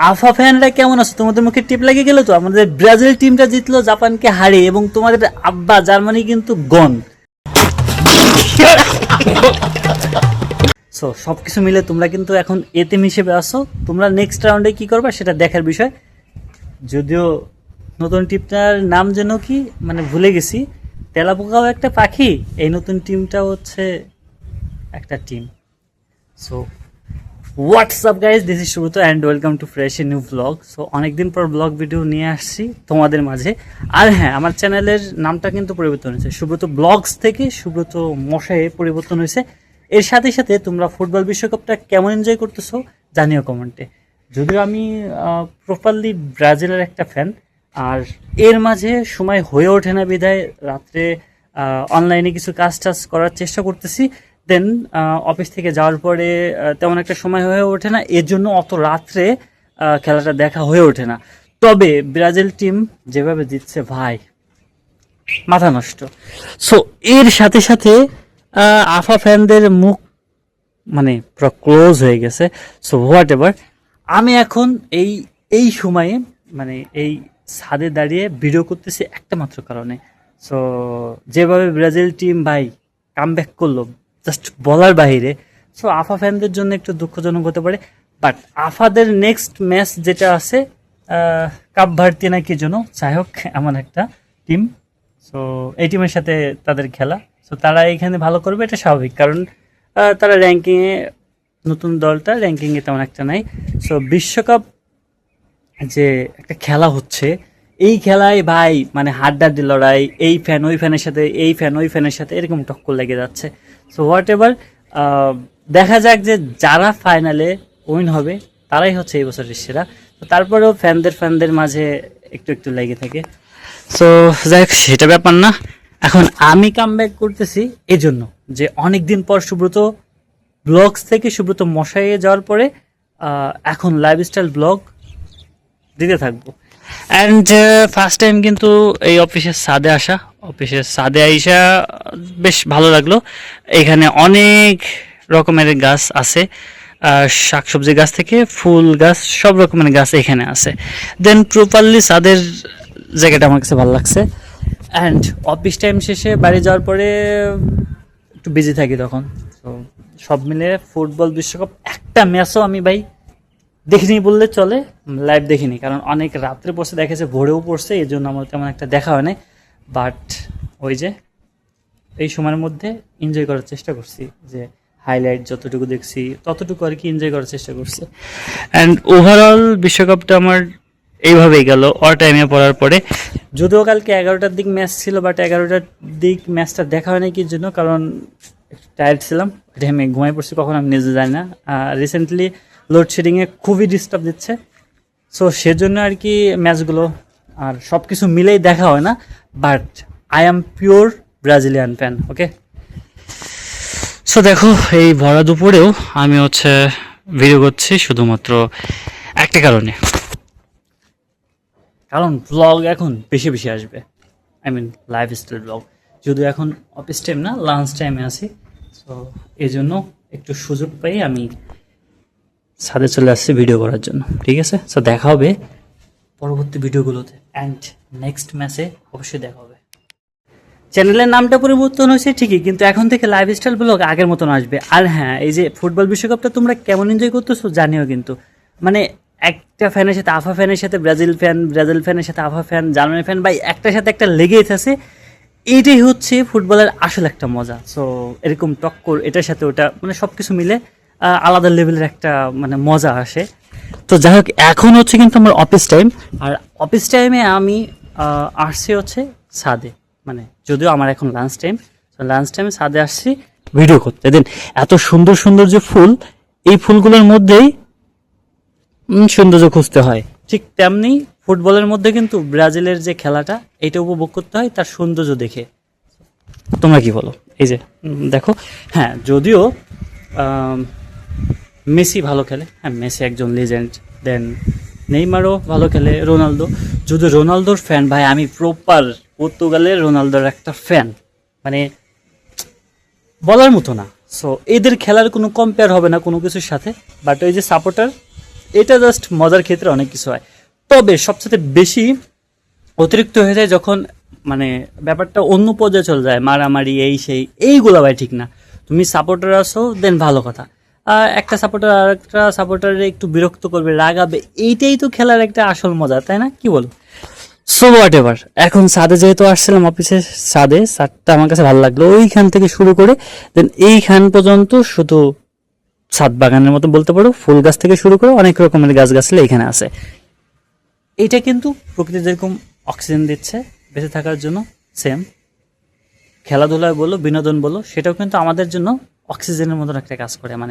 আফা ফ্যানরা কেমন আছো? তোমাদের মুখে টিপ লাগিয়ে গেল তো? আমাদের ব্রাজিল টিমটা জিতলো জাপানকে হারিয়ে, এবং তোমাদের আব্বা জার্মানি কিন্তু গন। সো সবকিছু মিলে তোমরা কিন্তু এখন এতে হিসেবে আসো। তোমরা নেক্সট রাউন্ডে কি করবা সেটা দেখার বিষয়। যদিও নতুন টিমটার নাম যেন কি মানে ভুলে গেছি, তেলাপোকাও একটা পাখি, এই নতুন টিমটা হচ্ছে একটা team. So WhatsApp guys, this is Subrata and welcome to fresh a new blog. So অনেকদিন পর ব্লগ ভিডিও নিয়ে আসছি তোমাদের মাঝে। আর হ্যাঁ, আমার চ্যানেলের নামটা কিন্তু পরিবর্তন হয়েছে, সুব্রত ব্লগস থেকে সুব্রত মশায়ে পরিবর্তন হয়েছে। এর সাথে সাথে তোমরা ফুটবল বিশ্বকাপটা কেমন এনজয় করতেছো জানিও কমেন্টে। যদিও আমি প্রপারলি ব্রাজিলের একটা ফ্যান, আর এর মাঝে সময় হয়ে ওঠে না বিধায় রাত্রে অনলাইনে কিছু কাজ টাজ করার চেষ্টা করতেছি। দেন অফিস থেকে যাওয়ার পরে তেমন একটা সময় হয়ে ওঠে না, এর জন্য অত রাত্রে খেলাটা দেখা হয়ে ওঠে না। তবে ব্রাজিল টিম যেভাবে দিচ্ছে ভাই, মাথা নষ্ট। সো এর সাথে সাথে আফা ফ্যানদের মুখ মানে পুরো ক্লোজ হয়ে গেছে। সো হোয়াট এভার, আমি এখন এই এই সময়ে মানে এই ছাদে দাঁড়িয়ে ভিডিও করতেছি একটা মাত্র কারণে। সো যেভাবে ব্রাজিল টিম ভাই কামব্যাক করলো, জাস্ট বলার বাইরে। সো আফা ফ্যানদের জন্য একটু দুঃখজনক হতে পারে, বাট আফাদের নেক্সট ম্যাচ যেটা আছে কাপ ভার্তি না কি জন্য, যাই হোক এমন একটা টিম। সো এই টিমের সাথে তাদের খেলা, সো তারা এখানে ভালো করবে, এটা স্বাভাবিক, কারণ তারা র্যাঙ্কিংয়ে, নতুন দলটা র্যাঙ্কিংয়ে তেমন একটা নাই। সো বিশ্বকাপ যে একটা খেলা হচ্ছে, এই খেলায় ভাই মানে হাড্ডাহাড্ডি লড়াই, এই ফ্যান ওই ফ্যানের সাথে, এই ফ্যান ওই ফ্যানের সাথে, এরকম টক্কর লেগে যাচ্ছে। সো হোয়াট এভার, দেখা যাক যে যারা ফাইনালে উইন হবে তারাই হচ্ছে এই বছরের সেরা। তো তারপরেও ফ্যানদের মাঝে একটু একটু লেগে থাকে। সো যাই হোক, সেটা ব্যাপার না। এখন আমি কামব্যাক করতেছি এজন্য যে অনেক দিন পর সুব্রত ব্লগস থেকে সুব্রত মশাইয়ে যাওয়ার পরে এখন লাইফস্টাইল ব্লগ দিতে থাকবো। অ্যান্ড ফার্স্ট টাইম কিন্তু এই অফিসের ছাদে আসা, অফিসের ছাদে আইসা বেশ ভালো লাগলো। এখানে অনেক রকমের গাছ আছে, শাকসবজি গাছ থেকে ফুল গাছ, সব রকমের গাছ এখানে আছে। দেন প্রপারলি ছাদের জায়গাটা আমার কাছে ভালো লাগছে। অ্যান্ড অফিস টাইম শেষে বাড়ি যাওয়ার পরে একটু বিজি থাকি তখন। তো সব মিলে ফুটবল বিশ্বকাপ একটা ম্যাচও আমি ভাই দেখিনি বললে চলে, লাইভ দেখিনি, কারণ অনেক রাত্রে পড়ছে, দেখেছে ভোরেও পড়ছে, এই জন্য আমার তেমন একটা দেখা হয় নাই। বাট ওই যে এই সময়ের মধ্যে এনজয় করার চেষ্টা করছি, যে হাইলাইট যতটুকু দেখছি ততটুকু আর কি এনজয় করার চেষ্টা করছি। অ্যান্ড ওভারঅল বিশ্বকাপটা আমার এইভাবেই গেল অল টাইমে পড়ার পরে। যদিও কালকে 11টার দিক ম্যাচ ছিল, বাট 11টার দিক ম্যাচটা দেখা হয় না কি জন্য, কারণ একটু টায়ার্ড ছিলাম, এটা আমি ঘুমাই পড়ছি কখন আমি নিজে জানি না। রিসেন্টলি লোডশেডিংয়ে খুবই ডিস্টার্ব দিচ্ছে, সো সেজন্য আর কি ম্যাচগুলো আর সব কিছু মিলেই দেখা হয় না। But I am pure Brazilian fan, okay. So দেখো, এই ভরা দুপুরেও আমি হচ্ছে ভিডিও করছি শুধুমাত্র একটা কারণে, কারণ ব্লগ এখন বেশি বেশি আসবে, আই মিন লাইফস্টাইল ব্লগ। যদিও এখন অফিস টাইম না, লাঞ্চ টাইমে আছি, সো এই জন্য একটু সুযোগ পাই আমি ছাদে চলে আসছি ভিডিও করার জন্য, ঠিক আছে। সো দেখা হবে পরবর্তী ভিডিওগুলোতে, অ্যান্ড নেক্সট ম্যাচে অবশ্যই দেখা হবে। চ্যানেলের নামটা পরিবর্তন হয়েছে ঠিকই, কিন্তু এখন থেকে লাইফস্টাইল ব্লগ আগের মতন আসবে। আর হ্যাঁ, এই যে ফুটবল বিশ্বকাপটা তোমরা কেমন এনজয় করতেছো জানিও কিন্তু, মানে একটা ফ্যানের সাথে আফা ফ্যানের সাথে ব্রাজিল ফ্যান, ব্রাজিল ফ্যানের সাথে আফা ফ্যান, জার্মানি ফ্যান, ভাই একটার সাথে একটা লেগেই আছে। এইটাই হচ্ছে ফুটবলের আসল একটা মজা। সো এরকম টক্কর, এটার সাথে ওটা, মানে সব কিছু মিলে আলাদা লেভেলের একটা মানে মজা আসে। তো যাই হোক, এখন হচ্ছে কিন্তু আমার অফিস টাইম, আর অফিস টাইমে আমি আসছি হচ্ছে ছাদে, মানে যদিও আমার এখন লাঞ্চ টাইম, তো লাঞ্চ টাইমে ছাদে আসছি ভিডিও করতে। দেন এত সুন্দর সুন্দর যে ফুল, এই ফুলগুলোর মধ্যেই সৌন্দর্য খুঁজতে হয়, ঠিক তেমনি ফুটবলের মধ্যে কিন্তু ব্রাজিলের যে খেলাটা, এটা উপভোগ করতে হয় তার সৌন্দর্য দেখে। তোমরা কি বলো? এই যে দেখো, হ্যাঁ যদিও মেসি ভালো খেলে, হ্যাঁ মেসি একজন লেজেন্ড, দেন নেইমারও ভালো খেলে, রোনালদো। যদি রোনালদোর ফ্যান ভাই, আমি প্রপার পর্তুগালের রোনালদোর একটা ফ্যান, মানে বলার মতো না। সো এদের খেলার কোনো কম্পেয়ার হবে না কোনো কিছুর সাথে। বাট ওই যে সাপোর্টার, এটা জাস্ট মজার ক্ষেত্রে অনেক কিছু হয়। তবে সবচেয়ে বেশি অতিরিক্ত হয়ে যায় যখন মানে ব্যাপারটা অন্য পর্যায়ে চলে যায়, মারামারি এই সেই, এইগুলো ভাই ঠিক না। তুমি সাপোর্টার আসো দেন ভালো কথা, একটা সাপোর্টার আর একটা সাপোর্টারে একটু বিরক্ত করবে, রাগাবে, এইটাই তো খেলার একটা আসল মজা, তাই না, কি বলো? সো হোয়াট এভার, এখন ছাদে যেহেতু আসছিলাম অফিসের ছাদটা আমার কাছে ভালো লাগলো, ওইখান থেকে শুরু করে দেন এইখান পর্যন্ত শুধু ছাদ বাগানের মতো বলতে পারো, ফুল গাছ থেকে শুরু করে অনেক রকমের গাছগাছলা এখানে আছে। এটা কিন্তু প্রকৃতি যেরকম অক্সিজেন দিচ্ছে বেঁচে থাকার জন্য, সেম খেলাধুলায় বলো বিনোদন বলো, সেটাও কিন্তু আমাদের জন্য অক্সিজেনের মতন একটা কাজ করে, মানে